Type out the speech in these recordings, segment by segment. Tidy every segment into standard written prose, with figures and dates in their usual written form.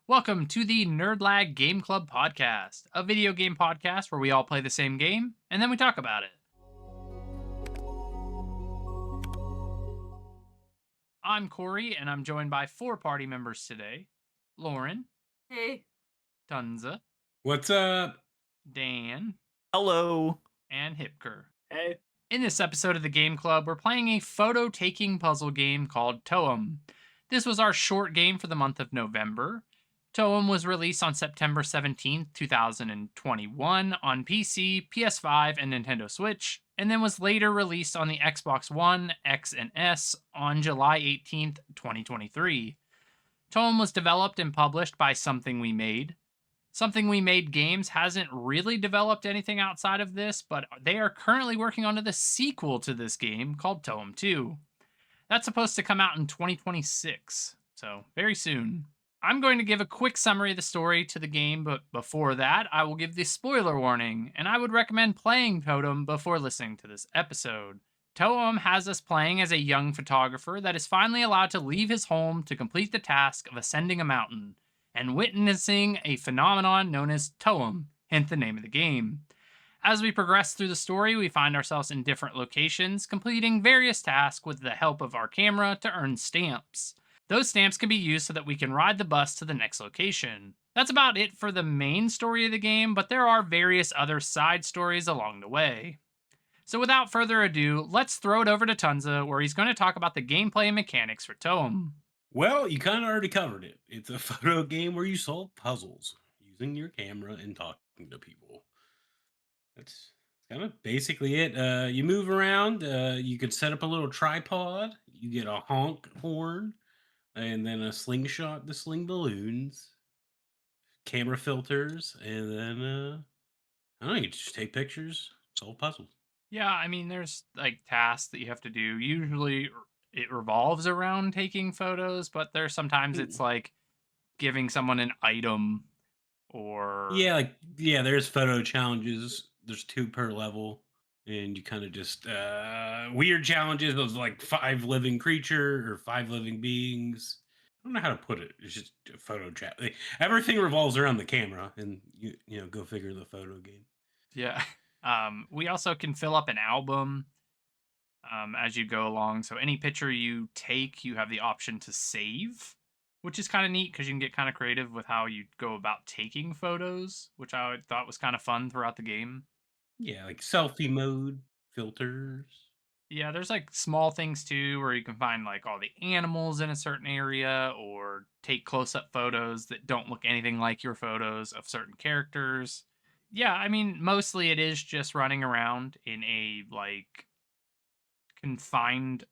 Welcome to the Nerdlag Game Club podcast, a video game podcast where we all play the same game and then we talk about it. I'm Corey, and I'm joined by four party members today: Lauren, Hey. Tunza, What's up? Dan, Hello. and Hipker. Hey. In this episode of the Game Club, we're playing a photo taking puzzle game called Toem. This was our short game for the month of November. Toem was released on September 17th, 2021 on PC, PS5, and Nintendo Switch, and then was later released on the Xbox One, X, and S on July 18th, 2023. Toem was developed and published by Something We Made. Something We Made Games hasn't really developed anything outside of this, but they are currently working on the sequel to this game called Toem 2. That's supposed to come out in 2026, so very soon. I'm going to give a quick summary of the story to the game, but before that, I will give the spoiler warning, and I would recommend playing Totem before listening to this episode. Toem has us playing as a young photographer that is finally allowed to leave his home to complete the task of ascending a mountain and witnessing a phenomenon known as Toem, hence the name of the game. As we progress through the story, we find ourselves in different locations, completing various tasks with the help of our camera to earn stamps. Those stamps can be used so that we can ride the bus to the next location. That's about it for the main story of the game, but there are various other side stories along the way. So without further ado, let's throw it over to Tunza, where he's going to talk about the gameplay and mechanics for Toem. Well, you kind of already covered it. It's a photo game where you solve puzzles using your camera and talking to people. That's kind of basically it. You move around. You can set up a little tripod. You get a honk horn, and then a slingshot to sling balloons, camera filters, and then I don't know. You just take pictures, solve puzzles. Yeah, I mean, there's like tasks that you have to do. Usually it revolves around taking photos, but there's sometimes it's like giving someone an item or Yeah, there's photo challenges. There's two per level, and you kind of just weird challenges of like five living creature or five living beings. I don't know how to put it. It's just a photo chat. Everything revolves around the camera, and you know go figure the photo game. yeah. We also can fill up an album as you go along. So any picture you take, you have the option to save, which is kind of neat because you can get kind of creative with how you go about taking photos, which I thought was kind of fun throughout the game. Yeah, like selfie mode, filters. Yeah, there's like small things too where you can find like all the animals in a certain area or take close up photos that don't look anything like your photos of certain characters. Yeah, I mean, mostly it is just running around in a like confined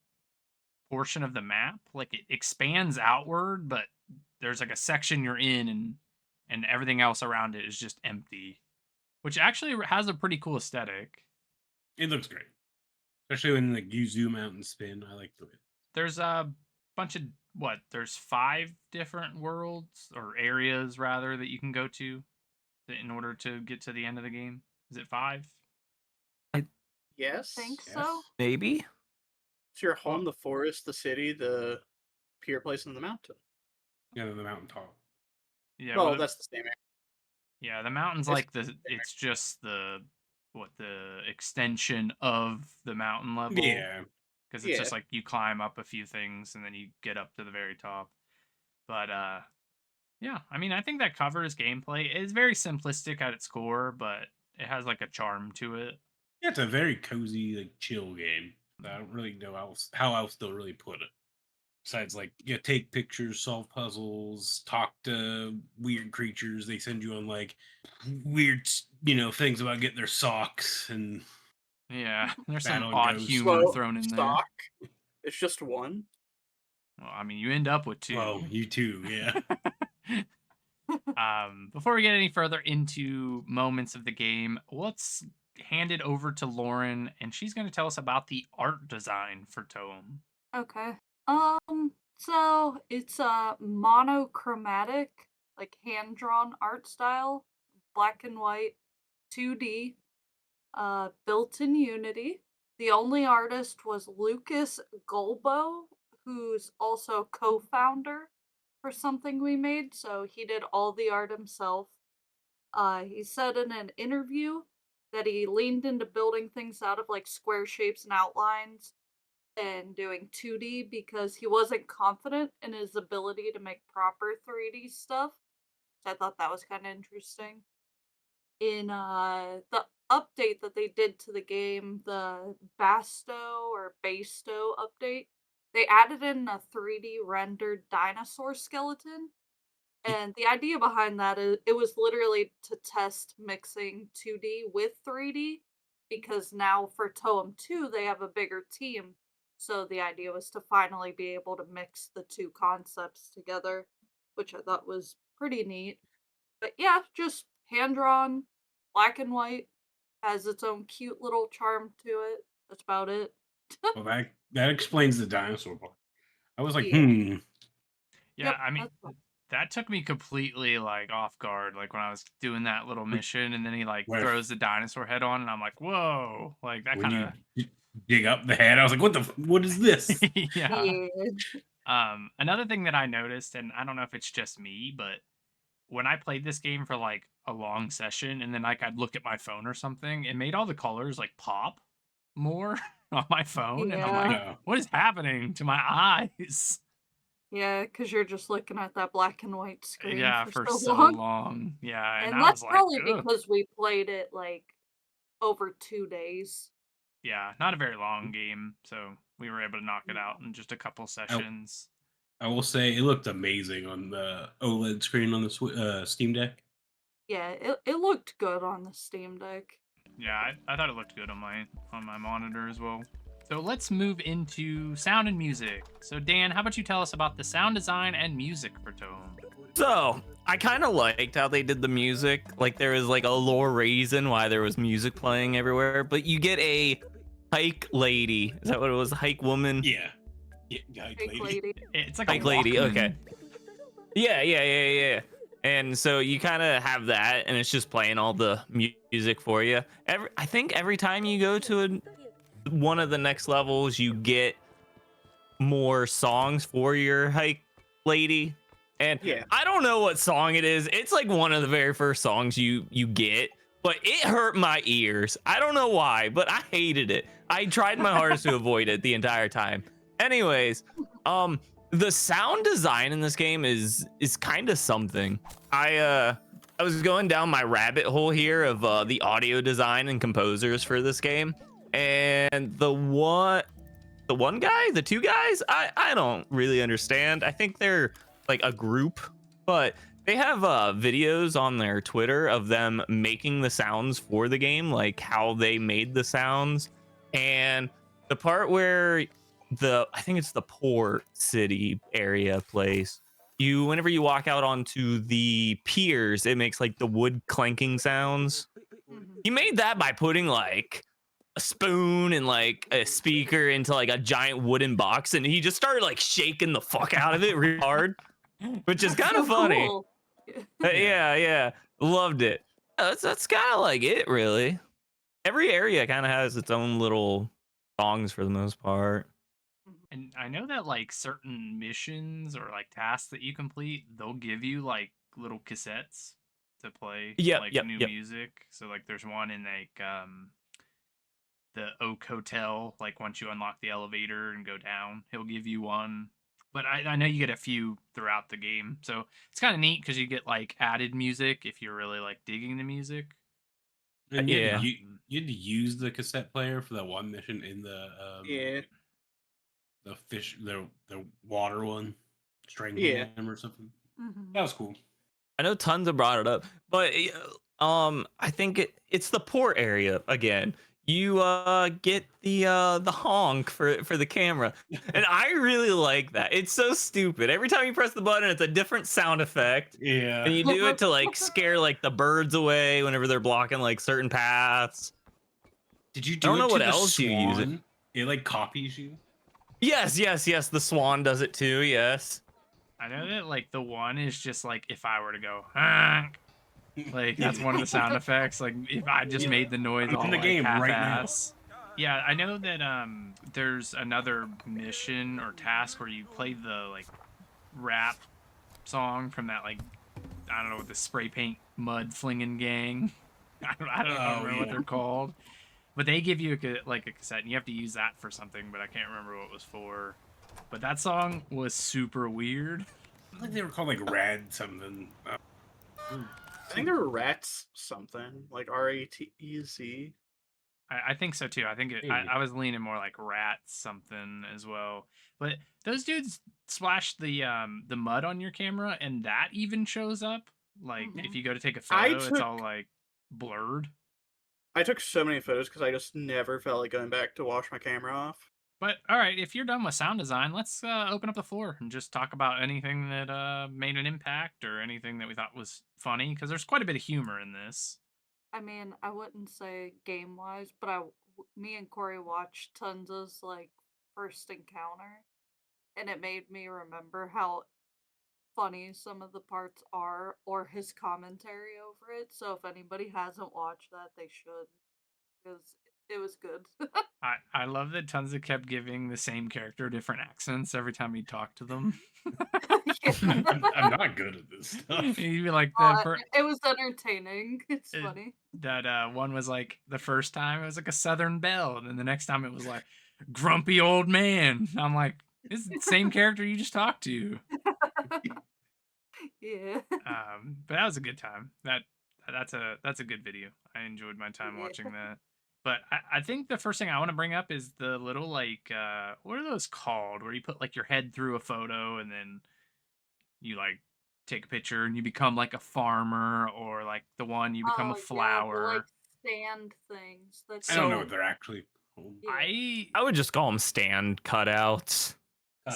portion of the map. Like it expands outward, but there's like a section you're in and everything else around it is just empty, which actually has a pretty cool aesthetic. It looks great, especially when like you zoom out and spin. I like the way. There's a bunch of there's 5 different worlds or areas rather that you can go to in order to get to the end of the game. Is it 5? Yes. Think Yes. so? Maybe. It's your home, the forest, the city, the pier place, and the mountain. Yeah, the mountaintop. Yeah, Well, that's the same area. yeah, the mountain's It's- like it's just the extension of the mountain level. Yeah, Because it's just Yeah. like you climb up a few things and then you get up to the very top. But yeah, I mean, I think that covers gameplay. It's very simplistic at its core, but it has like a charm to it. yeah, it's a very cozy, like chill game. I don't really know how else to really put it. Besides, like, you take pictures, solve puzzles, talk to weird creatures. They send you on like weird, things about getting their socks and Yeah, there's some Battle odd Ghosts. humor Well, thrown in there. stock. It's just one. Well, I mean, you end up with 2. well, you too, yeah. Before we get any further into moments of the game, let's hand it over to Lauren, and she's going to tell us about the art design for Toem. Okay. So it's a monochromatic, like hand drawn art style, black and white, 2D, built in Unity. The only artist was Lucas Golbo, who's also co-founder for something we made, so he did all the art himself. He said in an interview that he leaned into building things out of like square shapes and outlines and doing 2D because he wasn't confident in his ability to make proper 3D stuff. So I thought that was kind of interesting. In the update that they did to the game, the Basto or Basto update, they added in a 3D rendered dinosaur skeleton. And the idea behind that is it was literally to test mixing 2D with 3D because now for Toem 2 they have a bigger team. So the idea was to finally be able to mix the two concepts together, which I thought was pretty neat. But yeah, just hand drawn, black and white, has its own cute little charm to it. That's about it. Well, that explains the dinosaur part. I was like, Yeah. Yeah, Yep. I mean, That's all. that took me completely like off guard. Like when I was doing that little mission, and then he like Where throws the dinosaur head on, and I'm like, whoa! Like that when kind you dig up the head, I was like, what is this? of yeah. Yeah. Another thing that I noticed, and I don't know if it's just me, but when I played this game for like a long session, and then like I'd look at my phone or something, it made all the colors like pop more on my phone, and I'm like, Yeah. No. what is happening to my eyes? Yeah, because you're just looking at that black and white screen Yeah, for for so so long. long. Yeah, and And I was that's like, probably ugh. because we played it like over 2 days. Yeah, not a very long game, so we were able to knock it out in just a couple I, sessions. I will say it looked amazing on the OLED screen on the Steam Deck. Yeah, it looked good on the Steam Deck. Yeah, I thought it looked good on my monitor as well. So let's move into sound and music. So Dan, how about you tell us about the sound design and music for Toem? So, I kind of liked how they did the music. Like, there was like a lore reason why there was music playing everywhere. But you get a hike lady. Is that what it was? Hike woman? Yeah, hike Big lady. lady. It's like Hike a lady. Walkman. Okay. Yeah. And so you kind of have that, and it's just playing all the music for you. I think every time you go to one of the next levels, you get more songs for your hike lady. And Yeah. I don't know what song it is. It's like one of the very first songs you get, but it hurt my ears. I don't know why, but I hated it. I tried my hardest to avoid it the entire time. Anyways, the sound design in this game is kind of something. I was going down my rabbit hole here of the audio design and composers for this game, and the two guys, I don't really understand. I think they're like a group, but they have videos on their Twitter of them making the sounds for the game, like how they made the sounds. And the part where I think it's the port city area place, whenever you walk out onto the piers, it makes like the wood clanking sounds. Mhm. He made that by putting like a spoon and like a speaker into like a giant wooden box, and he just started like shaking the fuck out of it really hard, which is That's kind of so funny. cool. Yeah, loved it. That's kind of like it, really. Every area kind of has its own little songs for the most part. And I know that like certain missions or like tasks that you complete, they'll give you like little cassettes to play Yep. like new music. So like there's one in like the Oak Hotel, like once you unlock the elevator and go down, he'll give you one. But I know you get a few throughout the game. So it's kind of neat because you get like added music if you're really like digging the music. And Yeah. you had to use the cassette player for that one mission in the Yeah. the fish the water one, strangling Yeah. him or something. Mhm. That was cool. I know tons have brought it up, but I think it's the port area again. You get the honk for the camera, and I really like that. It's so stupid. Every time you press the button, it's a different sound effect, Yeah. and you do it to like scare like the birds away whenever they're blocking like certain paths. Did you I do don't it know to what the else you use it. swan? It like copies you. Yes. The swan does it too. Yes. I know that like the one is just like if I were to go honk, like that's one of the sound effects. Like if I just Yeah. made the noise I'm all in the like game right now. half-ass. Yeah, I know that there's another mission or task where you play the like rap song from that like I don't know what the spray paint mud flinging gang. I don't remember what they're called, but they give you like a cassette and you have to use that for something, but I can't remember what it was for. But that song was super weird. I think they were called like Rad something. I think there were rats something like RATEZ. I think so too. I think I was leaning more like rat something as well. But those dudes splash the mud on your camera, and that even shows up. Like if you go to take a photo, it's all like blurred. I took so many photos because I just never felt like going back to wash my camera off. But all right, if you're done with sound design, let's open up the floor and just talk about anything that made an impact or anything that we thought was funny, because there's quite a bit of humor in this. I mean, I wouldn't say game wise, but me and Corey watched Tunza's like first encounter, and it made me remember how funny some of the parts are, or his commentary over it. So if anybody hasn't watched that, they should, because it was good. I love that Tunza kept giving the same character different accents every time he talked to them. I'm not good at this stuff. He'd be like, it was entertaining. It's funny. That one was like the first time it was like a Southern belle, and then the next time it was like grumpy old man. I'm like, this is the same character you just talked to. Yeah. But that was a good time. That's a good video. I enjoyed my time watching that. But I think the first thing I want to bring up is the little like what are those called? Where you put like your head through a photo and then you like take a picture and you become like a farmer, or like the one you become a flower. Yeah, the, like stand things. That's I don't know what they're actually called. Yeah. I would just call them stand cutouts.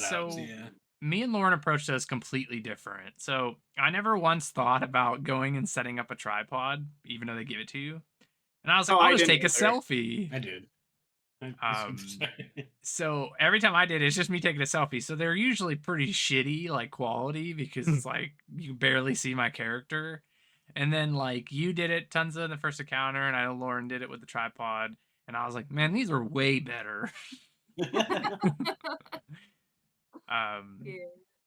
So yeah. Me and Lauren approached those completely different. So I never once thought about going and setting up a tripod, even though they give it to you. And I was like, I'll just take a selfie. I did. So every time I did, it's just me taking a selfie. So they're usually pretty shitty, like quality, because it's like you barely see my character. And then like you did it, Tunza, in the first encounter, and I know Lauren did it with the tripod. And I was like, man, these are way better.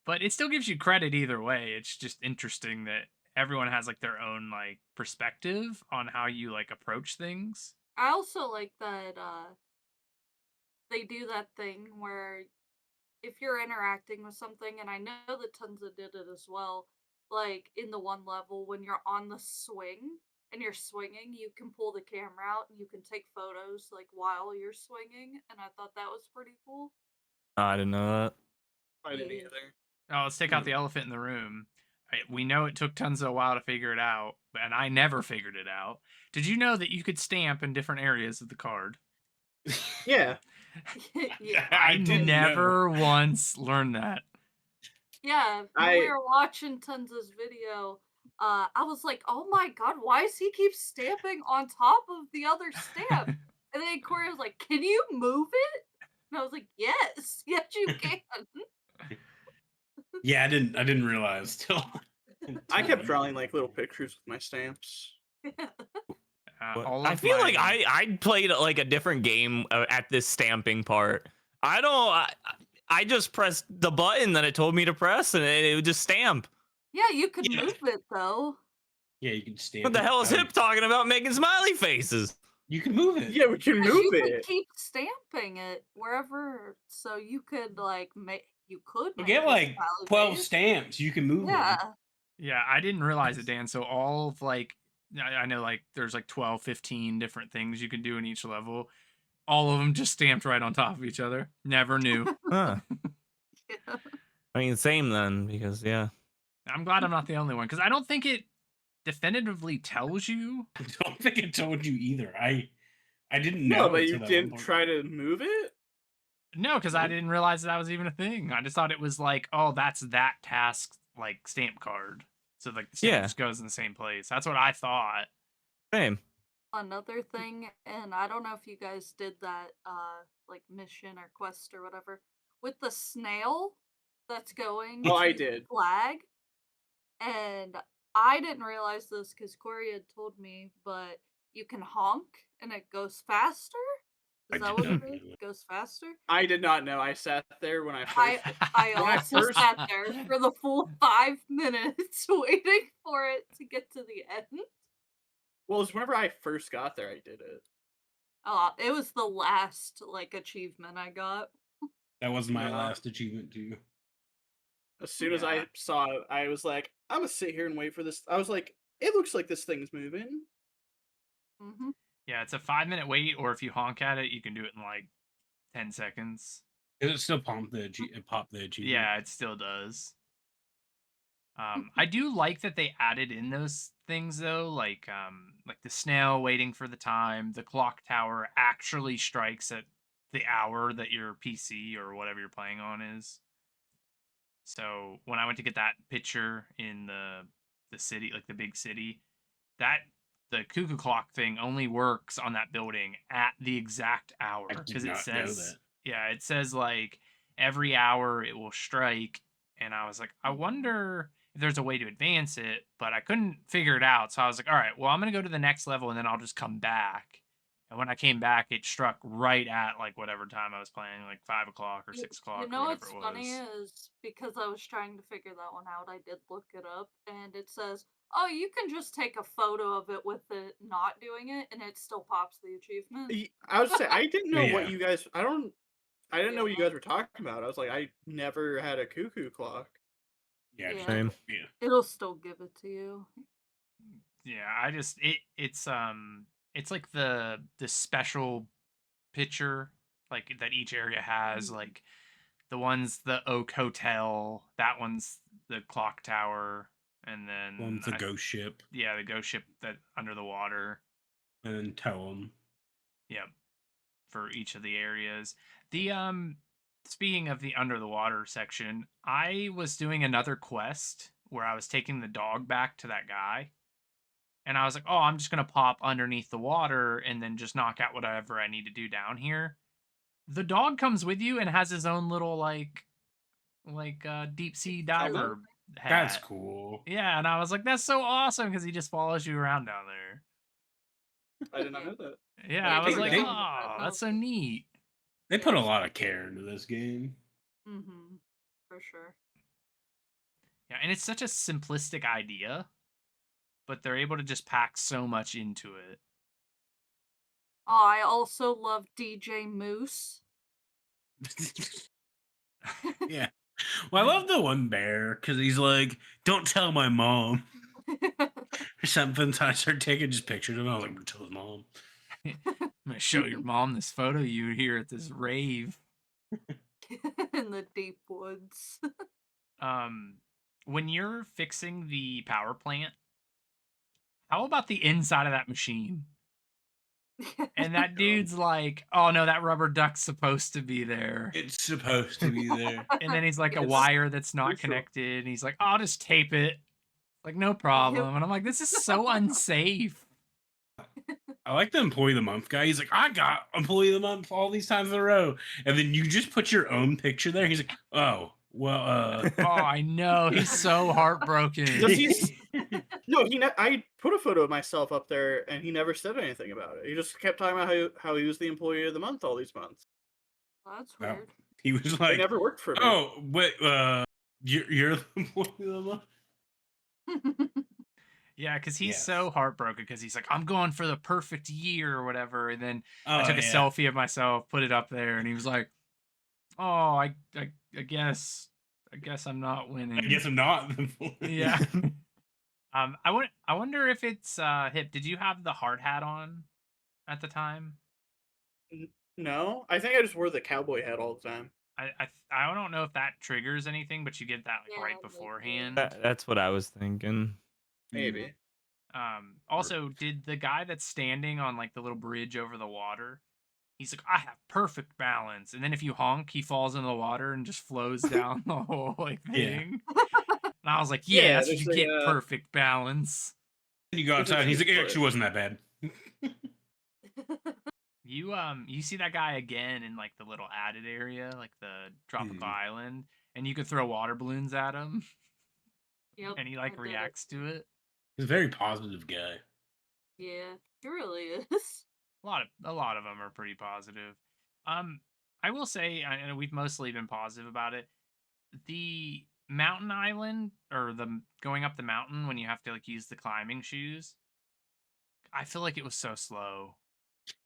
But it still gives you credit either way. It's just interesting that everyone has like their own like perspective on how you like approach things. I also like that they do that thing where if you're interacting with something, and I know that Tunza did it as well, like in the one level when you're on the swing and you're swinging, you can pull the camera out and you can take photos like while you're swinging, and I thought that was pretty cool. I didn't know that. I didn't either. Oh, let's take out the elephant in the room. We know it took Tunza a while to figure it out, and I never figured it out. Did you know that you could stamp in different areas of the card? Yeah. Yeah. I never once learned that. Yeah, when we were watching Tunza's video, I was like, oh my god, why does he keep stamping on top of the other stamp? And then Corey was like, can you move it? And I was like, yes, you can. Yeah, I didn't realize till I kept drawing like little pictures with my stamps. I feel like I played like a different game at this stamping part. I just pressed the button that it told me to press, and it would just stamp. Yeah, you could move it though. Yeah, you can stamp. What the hell is Hip talking about making smiley faces? You can move it. Yeah, we can move you it. Could keep stamping it wherever, so you could like make. You could get like 12 stamps. You can move it. Yeah, I didn't realize it, Dan. So all of like, I know like there's like 12, 15 different things you can do in each level. All of them just stamped right on top of each other. Never knew. Huh. I mean, same then, because I'm glad I'm not the only one, because I don't think it definitively tells you. I don't think it told you either. I didn't know. No, but you didn't try to move it? No, because I didn't realize that was even a thing. I just thought it was like, oh, that's that task like stamp card. So like the stamp just goes in the same place. That's what I thought. Same. Another thing, and I don't know if you guys did that like mission or quest or whatever, with the snail that's going I to did. flag. And I didn't realize this because Corey had told me, but you can honk and it goes faster. I Is that did what not it know is? that. Goes faster? I did not know. I sat there when I I first. I When I also first- sat there for the full 5 minutes waiting for it to get to the end. Well, it was whenever I first got there. I did it. It was the last like achievement I got. That was my Yeah. last achievement too. As soon as Yeah. I saw it, I was like, I'm gonna sit here and wait for this. I was like, it looks like this thing's moving. Hmm. Yeah, it's a 5-minute wait, or if you honk at it, you can do it in like 10 seconds. Does it still pop the achievement? Yeah, it still does. I do like that they added in those things though, like the snail waiting for the time. The clock tower actually strikes at the hour that your PC or whatever you're playing on is. So when I went to get that picture in the city, like the big city, that the cuckoo clock thing only works on that building at the exact hour I did because it not know says that. yeah, it says like every hour it will strike, and I was like, I wonder if there's a way to advance it, but I couldn't figure it out. So I was like, all right, well, I'm gonna go to the next level and then I'll just come back. And when I came back, it struck right at like whatever time I was playing, like 5 o'clock or 6 o'clock You or know whatever what's it was. funny is because I was trying to figure that one out, I did look it up, and it says, "Oh, you can just take a photo of it with it not doing it, and it still pops the achievement." I was say I didn't know what Yeah. you guys. I didn't know what you Yeah. guys were talking about. I was like, I never had a cuckoo clock. Yeah. Yeah. Same. Yeah. It'll still give it to you. Yeah, I just it's like the special picture like that each area has, Mhm. like the one's the Oak Hotel, that one's the clock tower, and then One's a ghost ship, yeah, the ghost ship that under the water. and then Toem. Yep, for each of the areas. The speaking of the under the water section, I was doing another quest where I was taking the dog back to that guy. And I was like, oh, I'm just going to pop underneath the water and then just knock out whatever I need to do down here. The dog comes with you and has his own little deep sea diver hat. That's cool. Yeah, and I was like, that's so awesome because he just follows you around down there. I did not know that. Yeah, Yeah, I was they- like, they- oh, that's so neat. They put a lot of care into this game. Mm-hmm. For sure. Yeah, and it's such a simplistic idea, but they're able to just pack so much into it. Oh, I also love DJ Moose. Yeah. Well, I love the one bear because he's like, "Don't tell my mom," or something. So I started taking just pictures of him. I was like, "Don't tell his mom." I'm gonna show your mom this photo you here at this rave. In the deep woods. When you're fixing the power plant, how about the inside of that machine? And that dude's like, oh no, that rubber duck's supposed to be there. It's supposed to be there. And then he's like a It's wire that's not crucial. connected. And he's like, I'll just tape it. Like, no problem. And I'm like, this is so unsafe. I like the employee of the month guy. He's like, "I got employee of the month all these times in a row," and then you just put your own picture there. He's like, "Oh, well, Oh, I know. He's so heartbroken. Does he? No, I put a photo of myself up there, and he never said anything about it. He just kept talking about how he was the employee of the month all these months. That's No. weird. He was It like, never worked for me. "Oh, wait, you're the employee of the month." Yeah, because he's Yes. so heartbroken because he's like, I'm going for the perfect year or whatever. And then I Oh, took a yeah. selfie of myself, put it up there, and he was like, oh, I guess I'm not winning. I guess I'm not the employee. Yeah. I wonder if it's hip. Did you have the hard hat on at the time? No, I think I just wore the cowboy hat all the time. I don't know if that triggers anything, but you get that like Yeah, right maybe. beforehand. That's what I was thinking. Maybe. Also, did the guy that's standing on like the little bridge over the water? He's like, I have perfect balance, and then if you honk, he falls into the water and just flows down the whole like Yeah. thing. And I was like, yeah, Yeah, that's what you there's get, a, perfect balance. You go There's a outside, and he's like, "It cheap actually wasn't that bad." You see that guy again in like the little added area, like the tropical Mhm. island, and you could throw water balloons at him, Yep. and he I like did it. reacts to it. He's a very positive guy. Yeah, he really is. A lot of them are pretty positive. I will say, I know we've mostly been positive about it. The mountain island or going up the mountain when you have to like use the climbing shoes. I feel like it was so slow.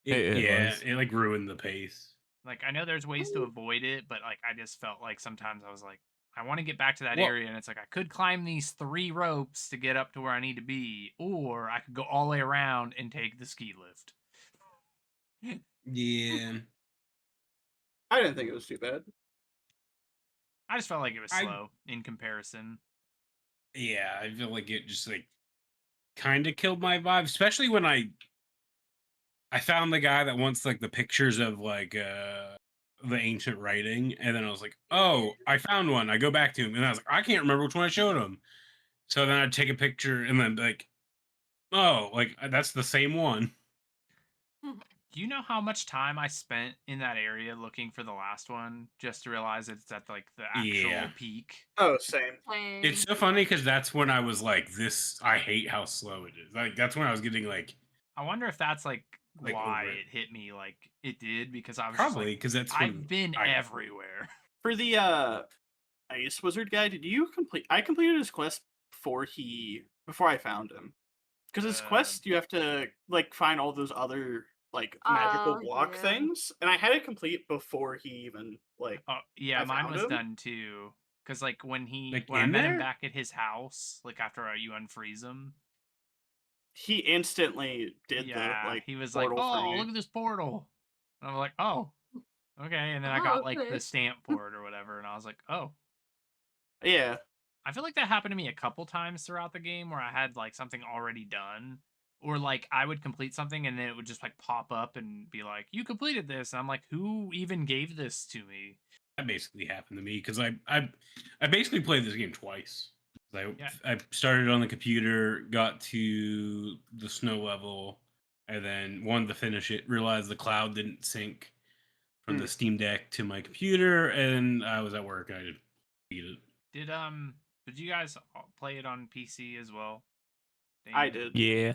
It Yeah, was. it like ruined the pace. Like I know there's ways to avoid it, but like I just felt like sometimes I was like, I want to get back to that Well- area, and it's like I could climb these 3 ropes to get up to where I need to be, or I could go all the way around and take the ski lift. Yeah. I didn't think it was too bad. I just felt like it was I- slow in comparison. Yeah, I feel like it just like kind of killed my vibe, especially when I found the guy that wants like the pictures of like the ancient writing, and then I was like, oh, I found one. I go back to him, and I was like, I can't remember which one I showed him. So then I'd take a picture, and then like, oh, like that's the same one. Do you know how much time I spent in that area looking for the last one just to realize it's at like the actual Yeah. peak? Oh, same. It's so funny because that's when I was like, this. I hate how slow it is. Like that's when I was getting like I wonder if that's like Like, why over it. it hit me like it did, because I was probably just because that's like, when I've been I- everywhere. For the Ice Wizard guy, did you complete? I completed his quest before I found him. Because his quest, you have to like find all those other like magical block yeah. things, and I had it complete before he even like. Oh yeah, I mine found was him? done too. Cause like when Like, I in met him there? back at his house, like after you unfreeze him, He instantly did yeah, the like he was like, portal for "Oh, me. look at this portal," and I'm like, "Oh, okay." And then I Oh, got like okay. the stamp for it or whatever, and I was like, "Oh." Yeah, I feel like that happened to me a couple times throughout the game where I had like something already done, or like I would complete something and then it would just like pop up and be like, "You completed this," and I'm like, "Who even gave this to me?" that basically happened to me because I basically played this game twice. Yeah. I started on the computer, got to the snow level, and then wanted to finish it. Realized the cloud didn't sync from the Steam Deck to my computer, and I was at work. And I just beat it. Did you guys play it on PC as well? I Dane? did. Yeah.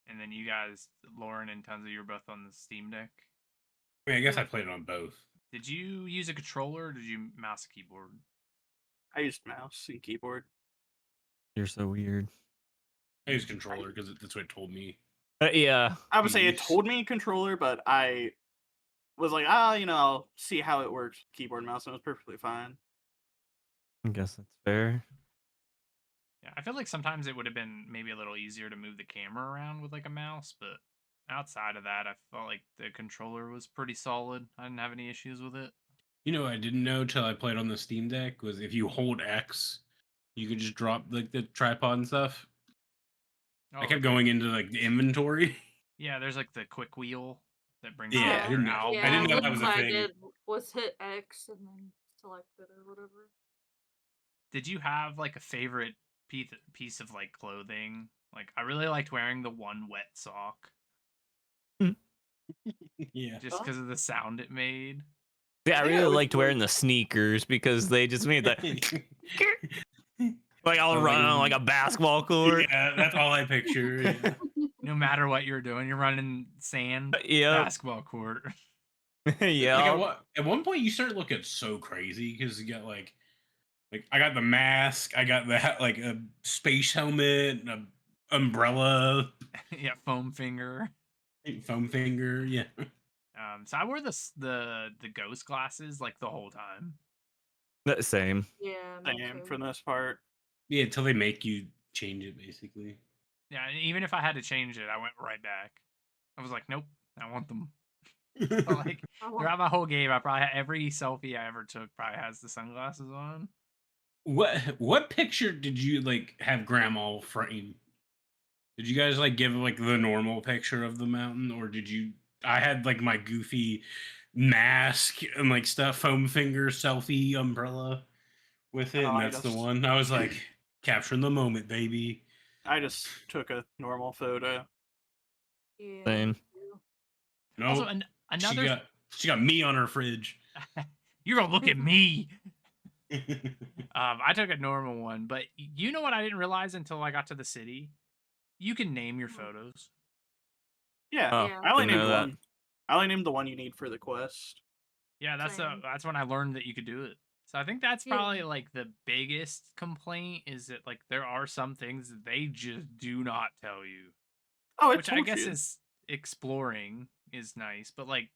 And then you guys, Lauren and Tunza, you were both on the Steam Deck. I mean, I guess I played it on both. Did you use a controller or did you mouse and keyboard? I used mouse and keyboard. You're so weird. I used controller because that's what it told me. Yeah. I would say it Use. told me controller, but I was like, I'll see how it works, keyboard and mouse, and it was perfectly fine. I guess that's fair. Yeah, I feel like sometimes it would have been maybe a little easier to move the camera around with like a mouse, but outside of that, I felt like the controller was pretty solid. I didn't have any issues with it. You know, what I didn't know till I played on the Steam Deck was if you hold X, you could just drop like the tripod and stuff. I kept okay. going into like the inventory. Yeah, there's like the quick wheel that brings Yeah, you I your didn't know- album. I didn't know that one was a I thing. did was hit X and then select it or whatever. Did you have like a favorite piece of like clothing? Like I really liked wearing the one wet sock Yeah. just because of the sound it made. Yeah, I Yeah, really it was liked really- wearing the sneakers because they just made that like I'll run on like a basketball court. Yeah, that's all I picture. Yeah. No matter what you're doing, you're running sand Yeah. basketball court. Yeah. Like at one point, you start looking so crazy because you got like I got the mask, I got the like a space helmet, an umbrella, Yeah, foam finger. foam finger. Yeah. So I wore the ghost glasses like the whole time. Same. Yeah, me Same too. for the most part. Yeah, until they make you change it, basically. Yeah, and even if I had to change it, I went right back. I was like, nope, I want them. Like I want- throughout my whole game, I probably every selfie I ever took probably has the sunglasses on. What picture did you like have grandma frame? Did you guys like give like the normal picture of the mountain, or did you? I had like my goofy mask and like stuff, foam finger, selfie, umbrella with it, Oh, and I that's the just- one. I was like capturing the moment, baby. I just took a normal photo. Yeah, Same. me too. No, Also, she another. got me on her fridge. You're gonna look at me. I took a normal one, but you know what I didn't realize until I got to the city? You can name your photos. Yeah, Oh, Yeah. I only didn't know named that. one. I only named the one you need for the quest. Yeah, Same. that's when I learned that you could do it. So I think that's Yeah. probably like the biggest complaint is that like there are some things that they just do not tell you, Oh, it which I told guess you. is exploring is nice, but like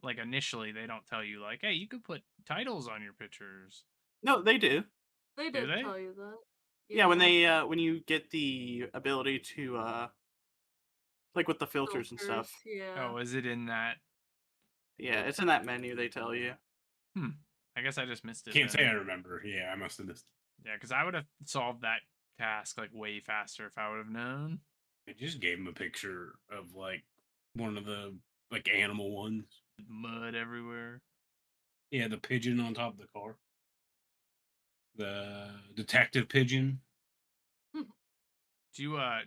like initially they don't tell you like, hey, you could put titles on your pictures. No, they do. They Do did they? tell you that. Yeah, when they when you get the ability to like with the filters and Filters, stuff. yeah. Oh, is it in that? Yeah, it's in that menu. They tell you. I guess I just missed it. Can't say then. I remember. Yeah, I must have missed. Yeah, because I would have solved that task like way faster if I would have known. I just gave him a picture of like one of the like animal ones. Mud everywhere. Yeah, the pigeon on top of the car. The detective pigeon. Do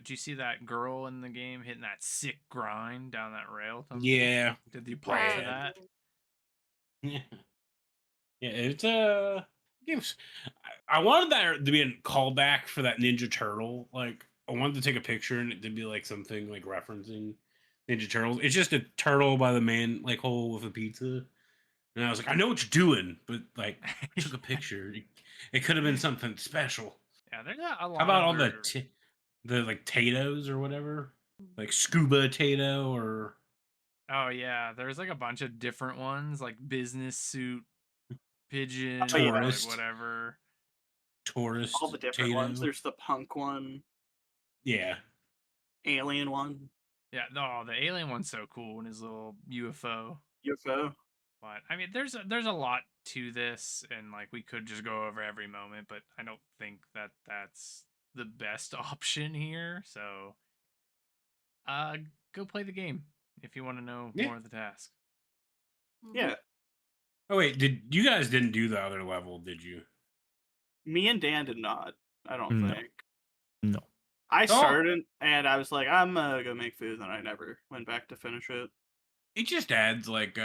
you see that girl in the game hitting that sick grind down that rail? Tom? Yeah. Did you pause for Rad. that? Yeah. Yeah, it's games. I wanted that to be a callback for that Ninja Turtle. Like, I wanted to take a picture and it to be like something like referencing Ninja Turtles. It's just a turtle by the man like hole with a pizza. And I was like, I know what you're doing, but like, I took a picture. It could have been something special. Yeah, there's a lot How about of all the other- the like Tatoes or whatever, like Scuba Tato or Oh yeah, there's like a bunch of different ones, like business suit, pigeon, Oh, yeah. or like Tourist. whatever. Tourist All the different Tato. ones. There's the punk one, Yeah. alien one, Yeah, no, the alien one's so cool in his little UFO. UFO. But I mean, there's a lot to this, and like we could just go over every moment, but I don't think that that's the best option here. So, go play the game if you want to know Yeah. more of the task. Mhm. Yeah, Oh wait, you guys didn't do the other level, did you? me and Dan did not. I don't No. think. No. I started and I was like, I'm gonna go make food, and I never went back to finish it. It just adds like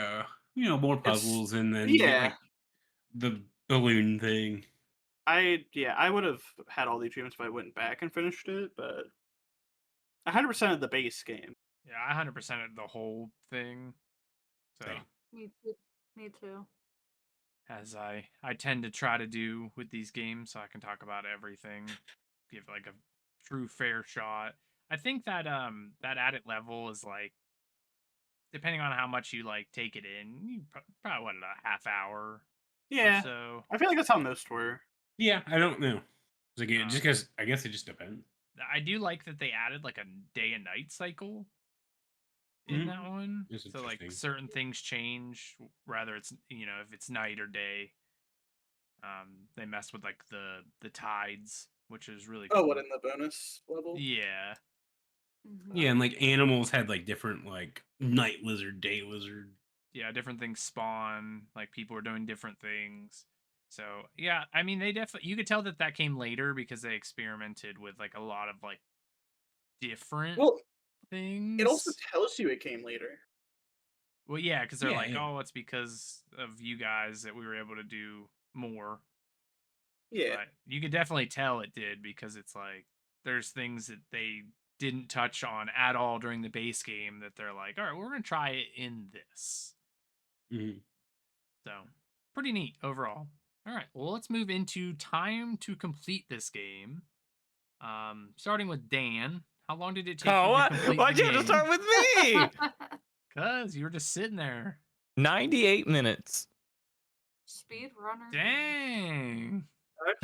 more puzzles and then yeah. like the balloon thing. I would have had all the achievements if I went back and finished it, but 100% of the base game. Yeah, I 100%ed the whole thing. So, Same. Me too. Me too. as I tend to try to do with these games, so I can talk about everything, give like a true fair shot. I think that that added level is like, depending on how much you like take it in, you probably what, a half hour Yeah, or so. I feel like that's how most were. Yeah, I don't know. It's like just Um, because I guess it just depends. I do like that they added like a day and night cycle in Mhm. that one. It's So like interesting. certain things change, rather it's if it's night or day. They mess with like the tides, which is really cool. Oh, what in the bonus level? Yeah. Mhm. Yeah, and like animals had like different like night lizard, day lizard. Yeah, different things spawn, like people are doing different things. So yeah, I mean they definitely, you could tell that that came later because they experimented with like a lot of like different Well, things. it also tells you it came later. Well, yeah, because they're Yeah, like, yeah. oh, it's because of you guys that we were able to do more. Yeah. But you could definitely tell it did, because it's like there's things that they didn't touch on at all during the base game that they're like, all right, we're gonna try it in this. Mhm. So pretty neat overall. All right, well, let's move into time to complete this game. Starting with Dan, how long did it take Oh, you to what? complete Why'd the you have to game? start with me? Cause you were just sitting there. 98 minutes. Speed runner. Dang.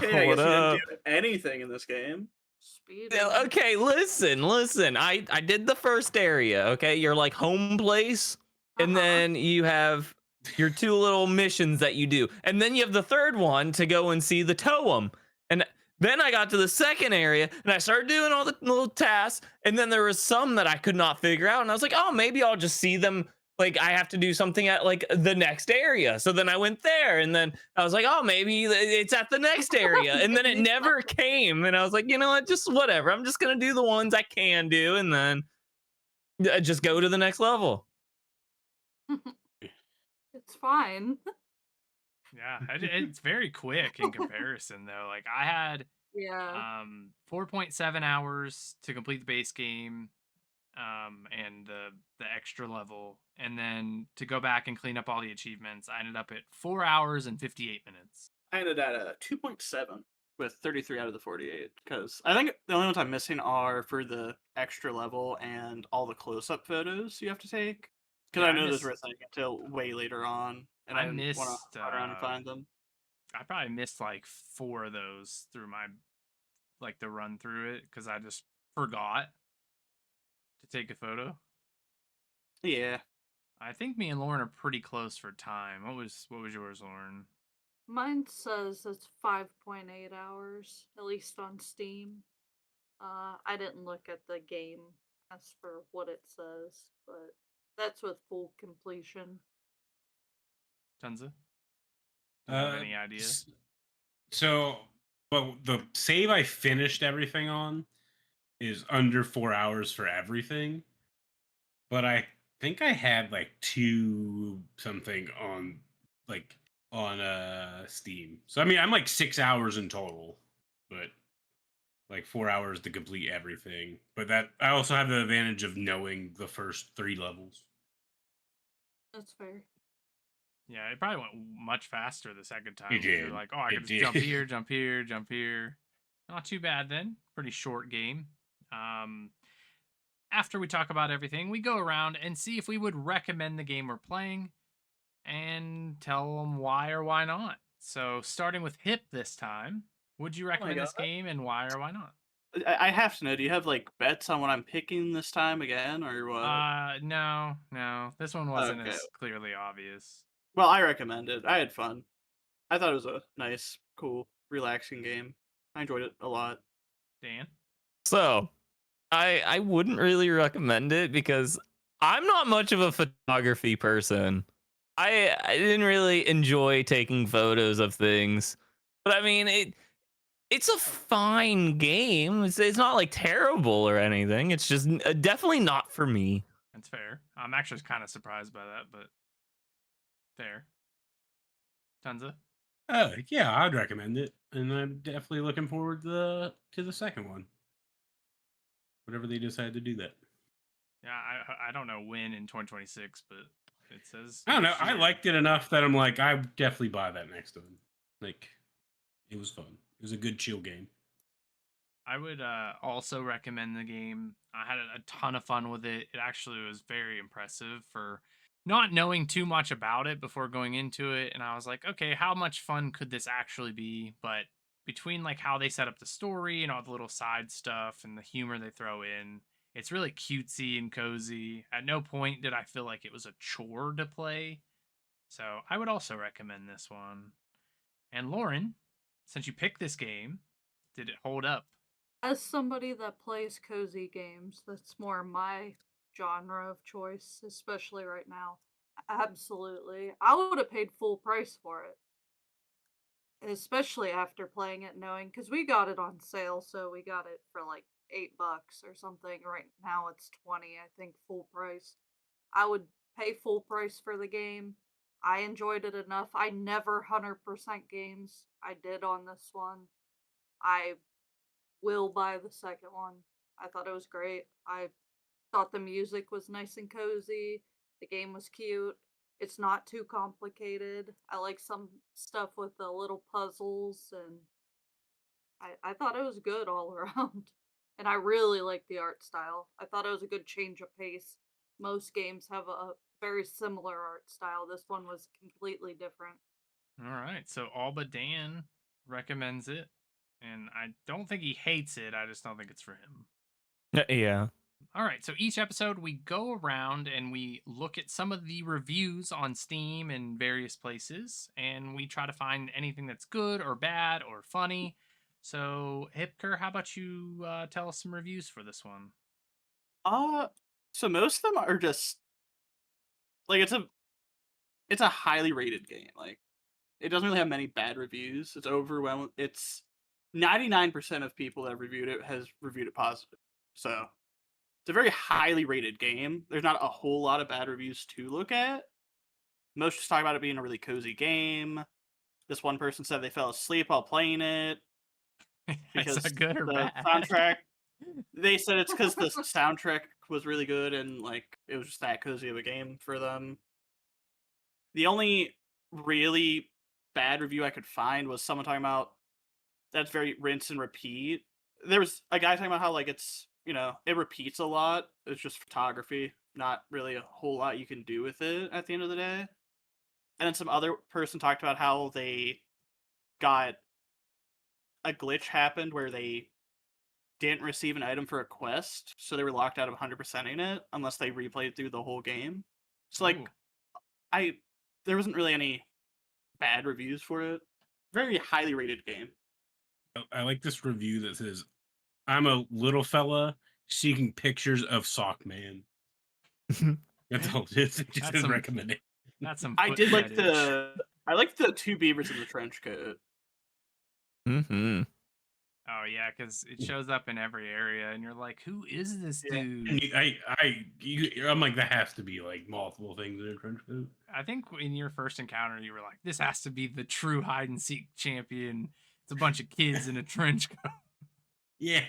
Okay, I What guess you up? didn't do anything in this game. Speed Yeah, runner. Okay, listen. I did the first area. Okay, your like home place, and Uh-huh. then you have your two little missions that you do, and then you have the third one to go and see the Toem. And then I got to the second area, and I started doing all the little tasks, and then there was some that I could not figure out, and I was like, oh, maybe I'll just see them. Like I have to do something at like the next area. So then I went there, and then I was like, oh, maybe it's at the next area. And then it never came. And I was like, you know what, just whatever. I'm just gonna do the ones I can do, and then just go to the next level. It's fine. Yeah, it's very quick in comparison though. Like I had Yeah. 4.7 hours to complete the base game. and the extra level, and then to go back and clean up all the achievements, I ended up at 4 hours and 58 minutes. I ended at a 2.7 with 33 out of the 48 because I think the only ones I'm missing are for the extra level and all the close-up photos you have to take. Because Yeah, I know those were a thing until way later on, and I didn't want missed, to hunt around and find them. I probably missed like 4 of those through my the run through it because I just forgot to take a photo. Yeah. I think me and Lauren are pretty close for time. What was yours, Lauren? Mine says it's 5.8 hours, at least on Steam. I didn't look at the game as for what it says, but that's with full completion. Tunza? Do you have any idea? So, but the save I finished everything on is under 4 hours for everything. But I think I had like 2 something on Steam. So I mean I'm like 6 hours in total, but like 4 hours to complete everything. But that I also have the advantage of knowing the first 3 levels. That's fair. Yeah, it probably went much faster the second time. It You're did. like, oh, I It can just jump did. here, jump here, jump here. Not too bad then. Pretty short game. After we talk about everything, we go around and see if we would recommend the game we're playing and tell them why or why not. So, starting with Hip this time, would you recommend this God. game and why or why not? I have to know, do you have like bets on what I'm picking this time again, or what? No. This one wasn't Okay. as clearly obvious. Well, I recommend it. I had fun. I thought it was a nice, cool, relaxing game. I enjoyed it a lot. Dan? So, I wouldn't really recommend it because I'm not much of a photography person. I didn't really enjoy taking photos of things. But I mean, it's a fine game. It's not like terrible or anything. It's just definitely not for me. That's fair. I'm actually kind of surprised by that, but fair. Tunza? Yeah, I'd recommend it, and I'm definitely looking forward to the second one. Whatever they decide to do that. Yeah, I don't know when in 2026, but it says. I don't know. next I year. liked it enough that I'm like, I would definitely buy that next one. Like, it was fun. It was a good chill game. I would also recommend the game. I had a ton of fun with it. It actually was very impressive for not knowing too much about it before going into it. And I was like, okay, how much fun could this actually be? But between like how they set up the story and all the little side stuff and the humor they throw in, it's really cutesy and cozy. At no point did I feel like it was a chore to play. So I would also recommend this one. And Lauren, since you picked this game, did it hold up? As somebody that plays cozy games, that's more my genre of choice, especially right now. Absolutely. I would have paid full price for it. Especially after playing it, knowing because we got it on sale, so we got it for like $8 or something. Right now it's 20, I think, full price. I would pay full price for the game. I enjoyed it enough. I never 100% games. I did on this one. I will buy the second one. I thought it was great. I thought the music was nice and cozy. The game was cute. It's not too complicated. I like some stuff with the little puzzles, and I thought it was good all around. And I really like the art style. I thought it was a good change of pace. Most games have a very similar art style. This one was completely different. All right. So all but Dan recommends it. And I don't think he hates it. I just don't think it's for him. Yeah. All right. So each episode, we go around and we look at some of the reviews on Steam and various places. And we try to find anything that's good or bad or funny. So, Hipker, how about you tell us some reviews for this one? So most of them are just like it's a highly rated game. Like it doesn't really have many bad reviews. It's overwhelming. It's 99% of people that have reviewed it has reviewed it positive. So it's a very highly rated game. There's not a whole lot of bad reviews to look at. Most just talk about it being a really cozy game. This one person said they fell asleep while playing it Is that good or the bad? soundtrack. They said it's because the soundtrack was really good, and like it was just that cozy of a game for them. The only really bad review I could find was someone talking about that's very rinse and repeat. There was a guy talking about how like it's it repeats a lot. It's just photography, not really a whole lot you can do with it at the end of the day. And then some other person talked about how they got a glitch happened where they didn't receive an item for a quest, so they were locked out of 100%ing it unless they replayed through the whole game. So like Ooh. there wasn't really any bad reviews for it. Very highly rated game. I like this review that says, "I'm a little fella seeking pictures of Sock Man." That's all it is. It just That's is some- recommended. That's some. I foot did like fetish. I liked the two beavers in the trench coat. Mm-hmm. Oh yeah, because it shows up in every area, and you're like, "Who is this Yeah. dude?" And I'm like, that has to be like multiple things in a trench coat. I think in your first encounter, you were like, "This has to be the true hide and seek champion." It's a bunch of kids in a trench coat, Yeah.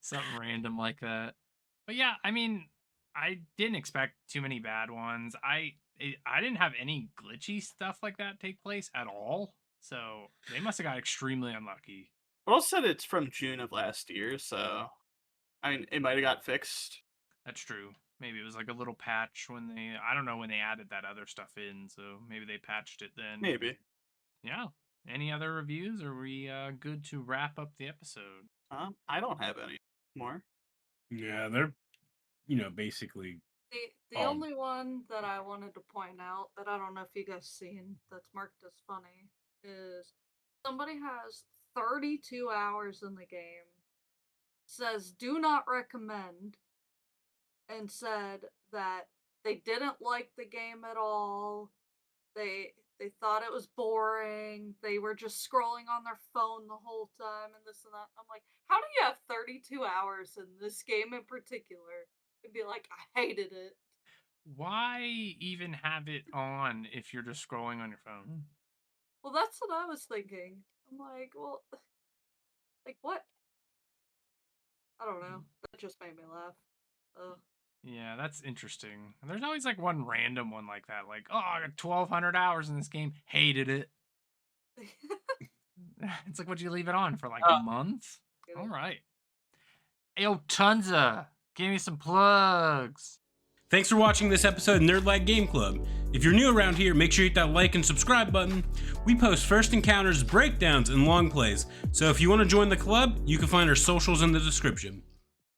something random like that. But yeah, I mean, I didn't expect too many bad ones. I didn't have any glitchy stuff like that take place at all. So they must have got extremely unlucky. But also said it's from June of last year, so I mean it might have got fixed. That's true. Maybe it was like a little patch when I don't know when they added that other stuff in, so maybe they patched it then. Maybe. Yeah. Any other reviews? Or are we good to wrap up the episode? I don't have any more. Yeah, they're basically The only one that I wanted to point out that I don't know if you guys seen that's marked as funny is somebody has 32 hours in the game, says do not recommend, and said that they didn't like the game at all. They thought it was boring. They were just scrolling on their phone the whole time and this and that. I'm like, how do you have 32 hours in this game in particular and be like, I hated it? Why even have it on if you're just scrolling on your phone? Well, that's what I was thinking. I'm like, well, like what? I don't know. That just made me laugh. Ugh. Yeah, that's interesting. And there's always like one random one like that. Like, oh, I got 1,200 hours in this game. Hated it. It's like, would you leave it on for like a month? Get All it? right. Yo, Tunza, give me some plugs. Thanks for watching this episode of Nerd Like Game Club. If you're new around here, make sure you hit that like and subscribe button. We post first encounters, breakdowns, and long plays. So if you want to join the club, you can find our socials in the description.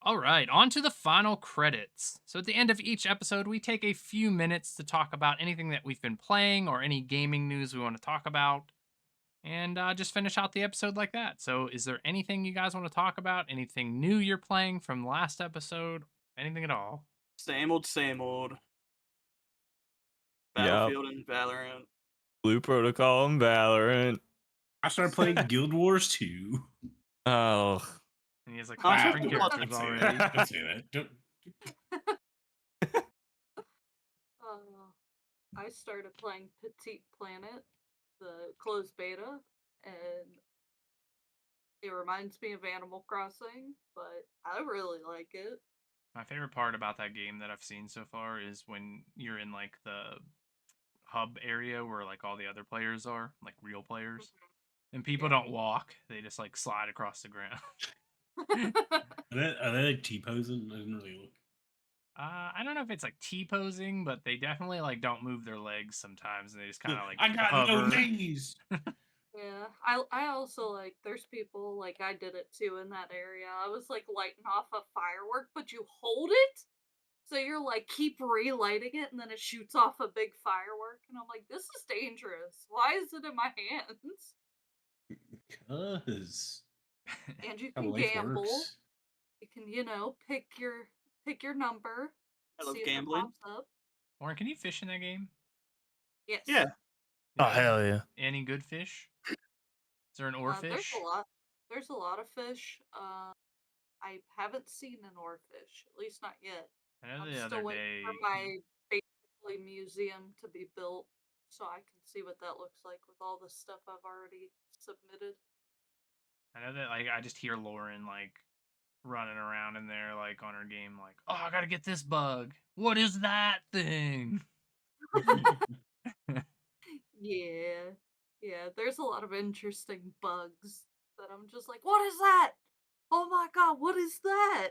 All right, on to the final credits. So at the end of each episode, we take a few minutes to talk about anything that we've been playing or any gaming news we want to talk about, and just finish out the episode like that. So is there anything you guys want to talk about? Anything new you're playing from last episode? Anything at all? Same old, same old. Yep. Battlefield and Valorant. Blue Protocol and Valorant. I started playing Guild Wars 2. Oh. And he has like Oh, five sure. different Don't characters say already. that. Don't say that. I started playing Petite Planet, the closed beta, and it reminds me of Animal Crossing, but I really like it. My favorite part about that game that I've seen so far is when you're in like the hub area where like all the other players are, like real players. And people Yeah. don't walk; they just like slide across the ground. Are they like T-posing? I didn't really look. I don't know if it's like T-posing, but they definitely like don't move their legs sometimes, and they just kind of like I got hover. no knees. Yeah, I also like there's people like I did it too in that area. I was like lighting off a firework, but you hold it, so you're like keep relighting it, and then it shoots off a big firework, and I'm like, this is dangerous. Why is it in my hands? Cause And you how can life gamble. works. You can pick your number. I love See if it gambling. pops up. Lauren, can you fish in that game? Yes. Yeah. Oh, hell yeah. Any good fish? Is there an There's oarfish? a lot. There's a lot of fish. I haven't seen an oarfish, at least not yet. I know I'm the still other waiting day. for my basically museum to be built so I can see what that looks like with all the stuff I've already submitted. I know that like I just hear Lauren like running around in there like on her game, like, oh, I gotta get this bug. What is that thing? Yeah. Yeah, there's a lot of interesting bugs that I'm just like, what is that? Oh my god, what is that?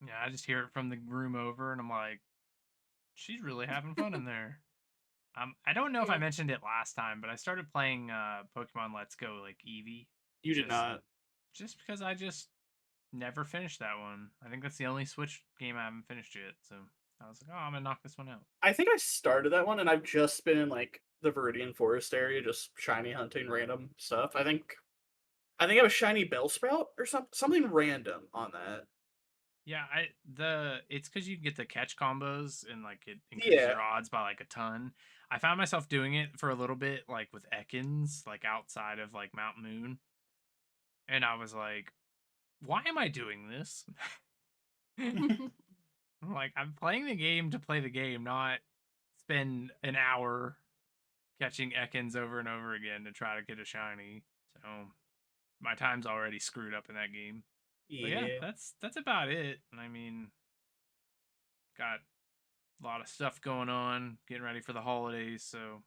Yeah, I just hear it from the room over, and I'm like, she's really having fun in there. I don't know if I Yeah. mentioned it last time, but I started playing Pokemon Let's Go like Eevee. You did just, not. Just because I just never finished that one. I think that's the only Switch game I haven't finished yet. So I was like, oh, I'm gonna knock this one out. I think I started that one, and I've just been in like the Viridian Forest area, just shiny hunting random stuff. I have a shiny Bellsprout or something random on that. Yeah, it's because you can get the catch combos and like it increases Yeah. your odds by like a ton. I found myself doing it for a little bit, like with Ekans, like outside of like Mount Moon, and I was like, why am I doing this? I'm like, I'm playing the game to play the game, not spend an hour catching Ekans over and over again to try to get a shiny. So my time's already screwed up in that game. But yeah, Yeah. that's about it. I mean, got a lot of stuff going on, getting ready for the holidays. So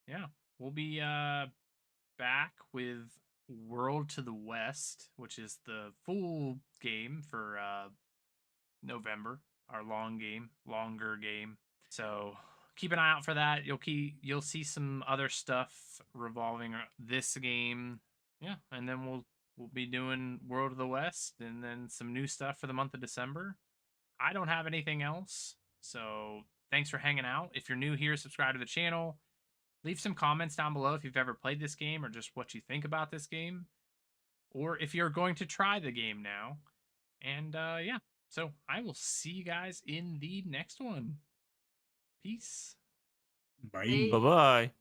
yeah, we'll be back with World to the West, which is the full game for November, our longer game. So keep an eye out for that. You'll see some other stuff revolving this game. Yeah, and then we'll be doing World of the West and then some new stuff for the month of December. I don't have anything else. So thanks for hanging out. If you're new here, subscribe to the channel. Leave some comments down below if you've ever played this game or just what you think about this game. Or if you're going to try the game now. And yeah, so I will see you guys in the next one. Peace. Bye. Hey. Bye bye.